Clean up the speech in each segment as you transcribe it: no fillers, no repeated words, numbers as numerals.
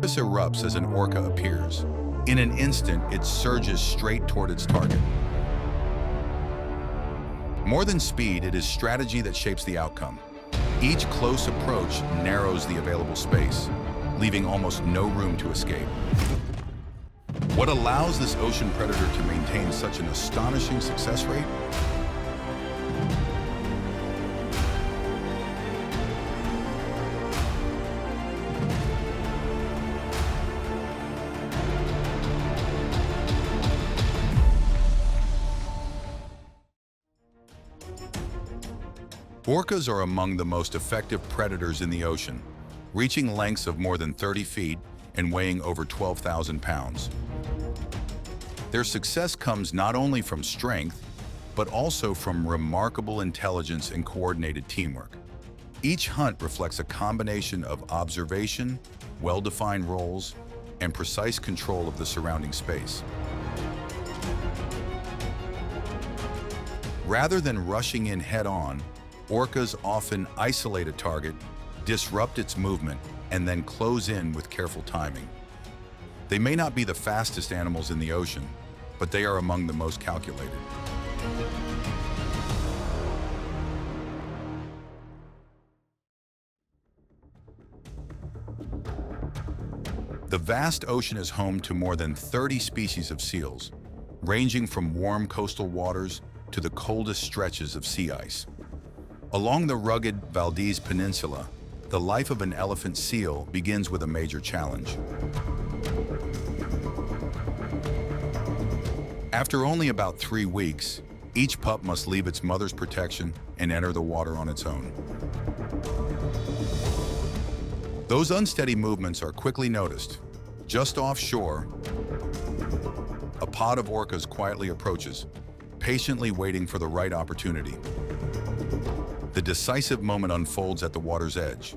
This erupts as an orca appears. In an instant, it surges straight toward its target. More than speed, it is strategy that shapes the outcome. Each close approach narrows the available space, leaving almost no room to escape. What allows this ocean predator to maintain such an astonishing success rate? Orcas are among the most effective predators in the ocean, reaching lengths of more than 30 feet and weighing over 12,000 pounds. Their success comes not only from strength, but also from remarkable intelligence and coordinated teamwork. Each hunt reflects a combination of observation, well-defined roles, and precise control of the surrounding space. Rather than rushing in head-on, orcas often isolate a target, disrupt its movement, and then close in with careful timing. They may not be the fastest animals in the ocean, but they are among the most calculated. The vast ocean is home to more than 30 species of seals, ranging from warm coastal waters to the coldest stretches of sea ice. Along the rugged Valdez Peninsula, the life of an elephant seal begins with a major challenge. After only about 3 weeks, each pup must leave its mother's protection and enter the water on its own. Those unsteady movements are quickly noticed. Just offshore, a pod of orcas quietly approaches, patiently waiting for the right opportunity. The decisive moment unfolds at the water's edge.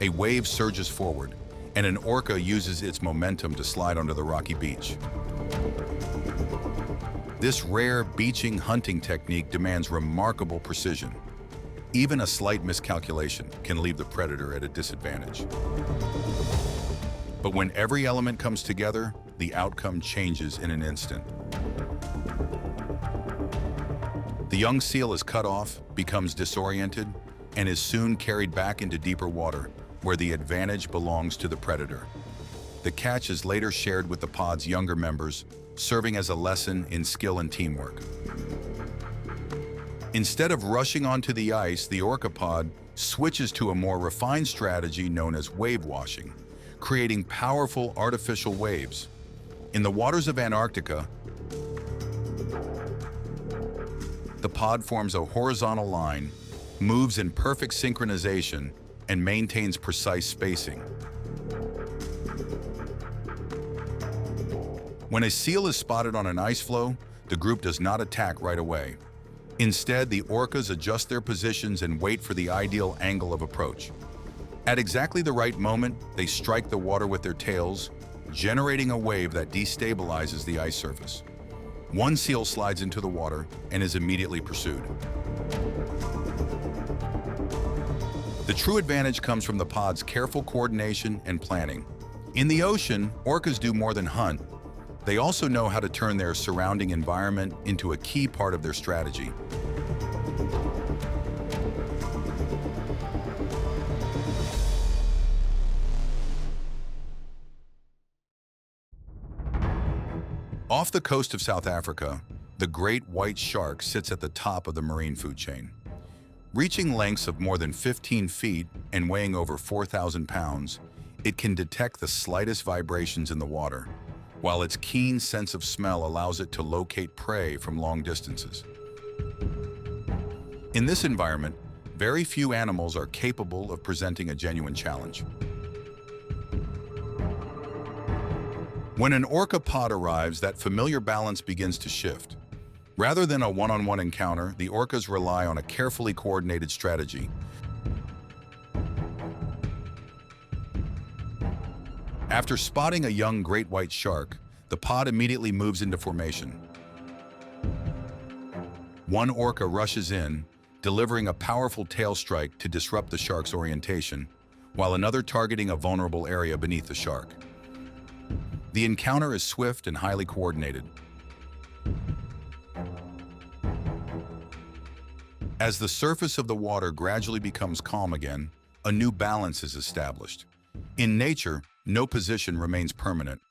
A wave surges forward, and an orca uses its momentum to slide onto the rocky beach. This rare beaching hunting technique demands remarkable precision. Even a slight miscalculation can leave the predator at a disadvantage. But when every element comes together, the outcome changes in an instant. The young seal is cut off, becomes disoriented, and is soon carried back into deeper water, where the advantage belongs to the predator. The catch is later shared with the pod's younger members, serving as a lesson in skill and teamwork. Instead of rushing onto the ice, the orca pod switches to a more refined strategy known as wave washing, creating powerful artificial waves. In the waters of Antarctica, the pod forms a horizontal line, moves in perfect synchronization, and maintains precise spacing. When a seal is spotted on an ice floe, the group does not attack right away. Instead, the orcas adjust their positions and wait for the ideal angle of approach. At exactly the right moment, they strike the water with their tails, generating a wave that destabilizes the ice surface. One seal slides into the water and is immediately pursued. The true advantage comes from the pod's careful coordination and planning. In the ocean, orcas do more than hunt. They also know how to turn their surrounding environment into a key part of their strategy. Off the coast of South Africa, the great white shark sits at the top of the marine food chain. Reaching lengths of more than 15 feet and weighing over 4,000 pounds, it can detect the slightest vibrations in the water, while its keen sense of smell allows it to locate prey from long distances. In this environment, very few animals are capable of presenting a genuine challenge. When an orca pod arrives, that familiar balance begins to shift. Rather than a one-on-one encounter, the orcas rely on a carefully coordinated strategy. After spotting a young great white shark, the pod immediately moves into formation. One orca rushes in, delivering a powerful tail strike to disrupt the shark's orientation, while another targeting a vulnerable area beneath the shark. The encounter is swift and highly coordinated. As the surface of the water gradually becomes calm again, a new balance is established. In nature, no position remains permanent.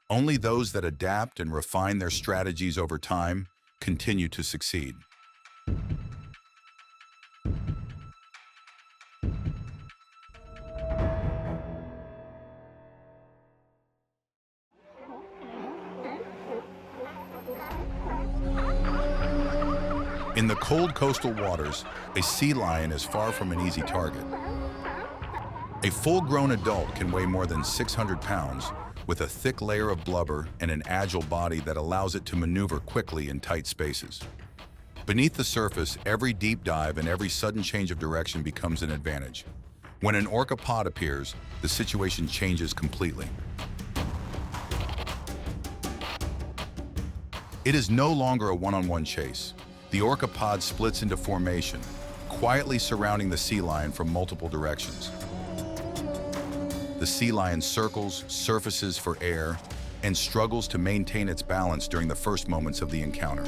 Only those that adapt and refine their strategies over time continue to succeed. In the cold coastal waters, a sea lion is far from an easy target. A full-grown adult can weigh more than 600 pounds, with a thick layer of blubber and an agile body that allows it to maneuver quickly in tight spaces. Beneath the surface, every deep dive and every sudden change of direction becomes an advantage. When an orca pod appears, the situation changes completely. It is no longer a one-on-one chase. The orca pod splits into formation, quietly surrounding the sea lion from multiple directions. The sea lion circles, surfaces for air, and struggles to maintain its balance during the first moments of the encounter.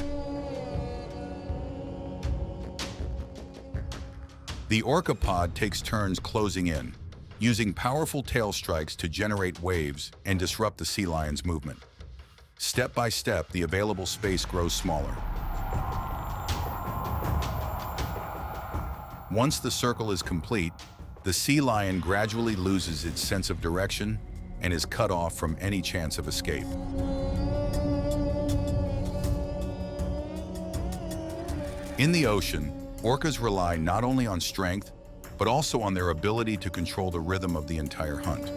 The orca pod takes turns closing in, using powerful tail strikes to generate waves and disrupt the sea lion's movement. Step by step, the available space grows smaller. Once the circle is complete, the sea lion gradually loses its sense of direction and is cut off from any chance of escape. In the ocean, orcas rely not only on strength, but also on their ability to control the rhythm of the entire hunt.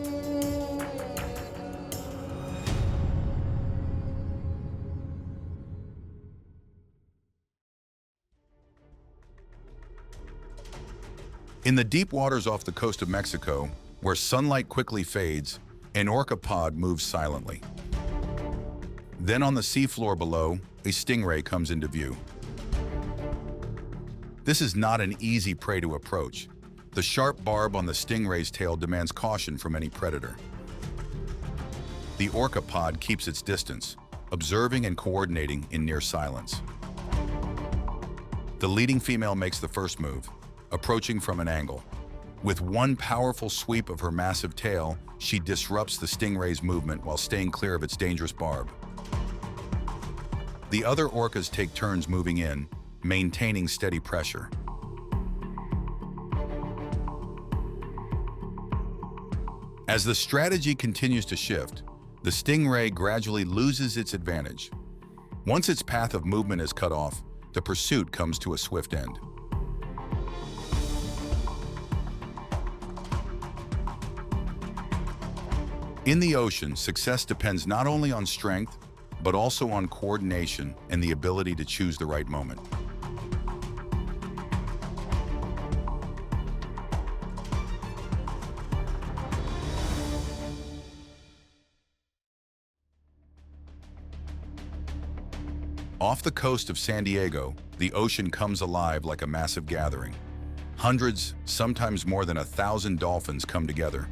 In the deep waters off the coast of Mexico, where sunlight quickly fades, an orca pod moves silently. Then on the seafloor below, a stingray comes into view. This is not an easy prey to approach. The sharp barb on the stingray's tail demands caution from any predator. The orca pod keeps its distance, observing and coordinating in near silence. The leading female makes the first move, approaching from an angle. With one powerful sweep of her massive tail, she disrupts the stingray's movement while staying clear of its dangerous barb. The other orcas take turns moving in, maintaining steady pressure. As the strategy continues to shift, the stingray gradually loses its advantage. Once its path of movement is cut off, the pursuit comes to a swift end. In the ocean, success depends not only on strength, but also on coordination and the ability to choose the right moment. Off the coast of San Diego, the ocean comes alive like a massive gathering. Hundreds, sometimes more than 1,000 dolphins come together.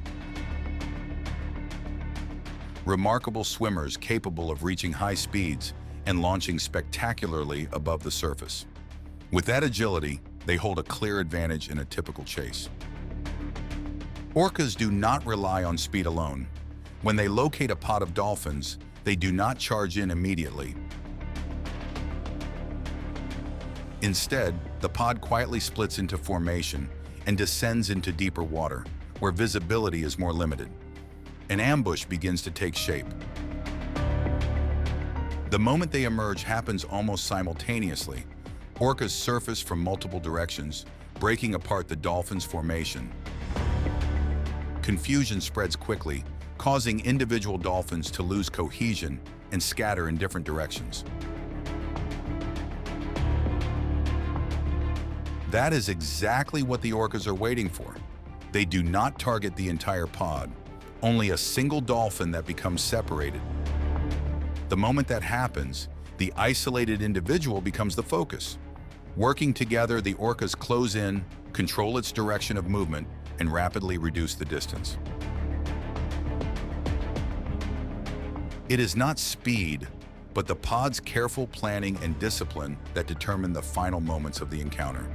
Remarkable swimmers capable of reaching high speeds and launching spectacularly above the surface. With that agility, they hold a clear advantage in a typical chase. Orcas do not rely on speed alone. When they locate a pod of dolphins, they do not charge in immediately. Instead, the pod quietly splits into formation and descends into deeper water, where visibility is more limited. An ambush begins to take shape. The moment they emerge happens almost simultaneously. Orcas surface from multiple directions, breaking apart the dolphin's formation. Confusion spreads quickly, causing individual dolphins to lose cohesion and scatter in different directions. That is exactly what the orcas are waiting for. They do not target the entire pod, only a single dolphin that becomes separated. The moment that happens, the isolated individual becomes the focus. Working together, the orcas close in, control its direction of movement, and rapidly reduce the distance. It is not speed, but the pod's careful planning and discipline that determine the final moments of the encounter.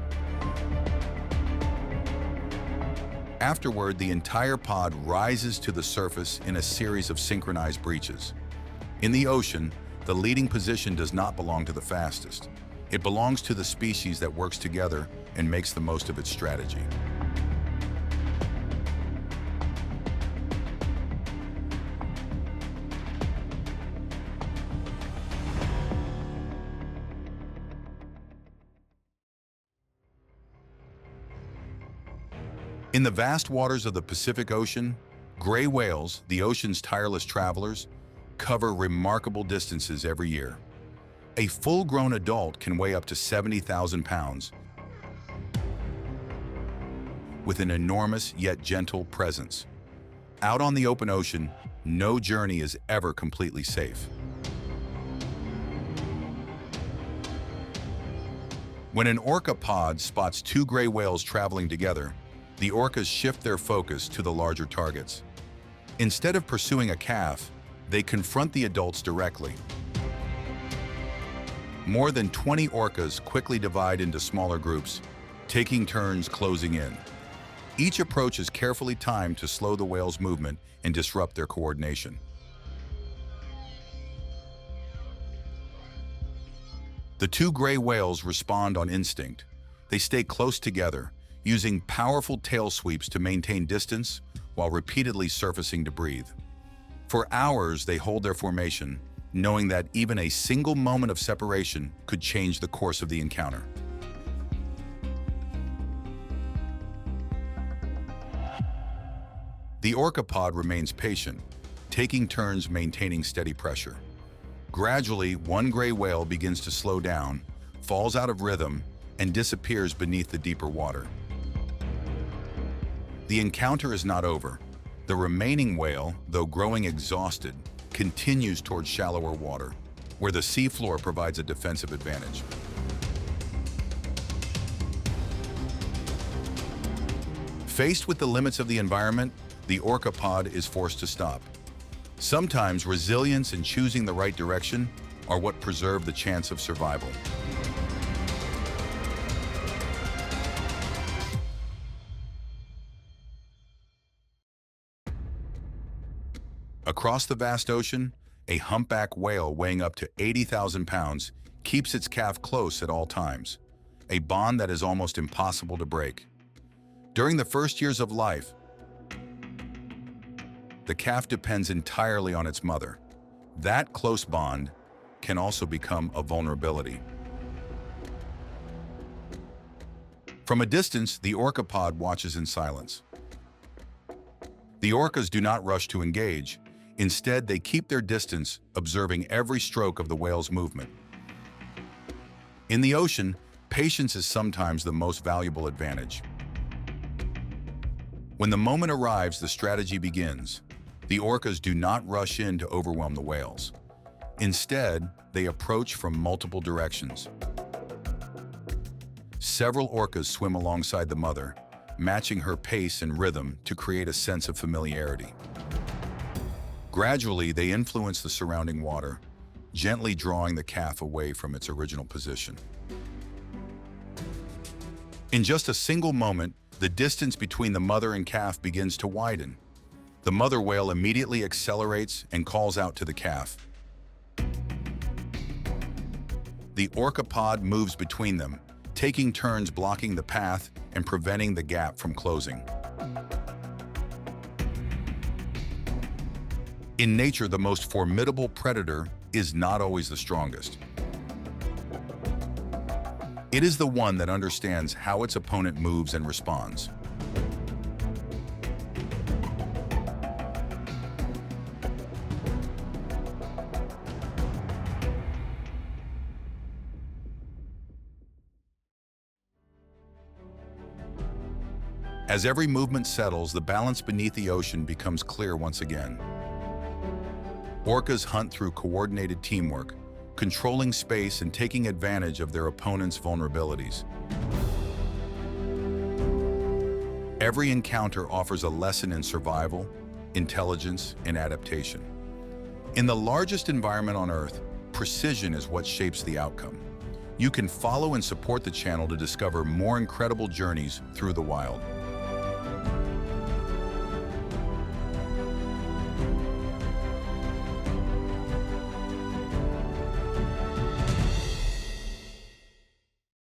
Afterward, the entire pod rises to the surface in a series of synchronized breaches. In the ocean, the leading position does not belong to the fastest. It belongs to the species that works together and makes the most of its strategy. In the vast waters of the Pacific Ocean, gray whales, the ocean's tireless travelers, cover remarkable distances every year. A full-grown adult can weigh up to 70,000 pounds, with an enormous yet gentle presence. Out on the open ocean, no journey is ever completely safe. When an orca pod spots two gray whales traveling together, the orcas shift their focus to the larger targets. Instead of pursuing a calf, they confront the adults directly. More than 20 orcas quickly divide into smaller groups, taking turns closing in. Each approach is carefully timed to slow the whale's movement and disrupt their coordination. The two gray whales respond on instinct. They stay close together, using powerful tail sweeps to maintain distance while repeatedly surfacing to breathe. For hours, they hold their formation, knowing that even a single moment of separation could change the course of the encounter. The orca pod remains patient, taking turns maintaining steady pressure. Gradually, one gray whale begins to slow down, falls out of rhythm, and disappears beneath the deeper water. The encounter is not over. The remaining whale, though growing exhausted, continues towards shallower water, where the seafloor provides a defensive advantage. Faced with the limits of the environment, the orca pod is forced to stop. Sometimes resilience and choosing the right direction are what preserve the chance of survival. Across the vast ocean, a humpback whale weighing up to 80,000 pounds keeps its calf close at all times, a bond that is almost impossible to break. During the first years of life, the calf depends entirely on its mother. That close bond can also become a vulnerability. From a distance, the orca pod watches in silence. The orcas do not rush to engage. Instead, they keep their distance, observing every stroke of the whale's movement. In the ocean, patience is sometimes the most valuable advantage. When the moment arrives, the strategy begins. The orcas do not rush in to overwhelm the whales. Instead, they approach from multiple directions. Several orcas swim alongside the mother, matching her pace and rhythm to create a sense of familiarity. Gradually, they influence the surrounding water, gently drawing the calf away from its original position. In just a single moment, the distance between the mother and calf begins to widen. The mother whale immediately accelerates and calls out to the calf. The orca pod moves between them, taking turns blocking the path and preventing the gap from closing. In nature, the most formidable predator is not always the strongest. It is the one that understands how its opponent moves and responds. As every movement settles, the balance beneath the ocean becomes clear once again. Orcas hunt through coordinated teamwork, controlling space and taking advantage of their opponent's vulnerabilities. Every encounter offers a lesson in survival, intelligence, and adaptation. In the largest environment on Earth, precision is what shapes the outcome. You can follow and support the channel to discover more incredible journeys through the wild.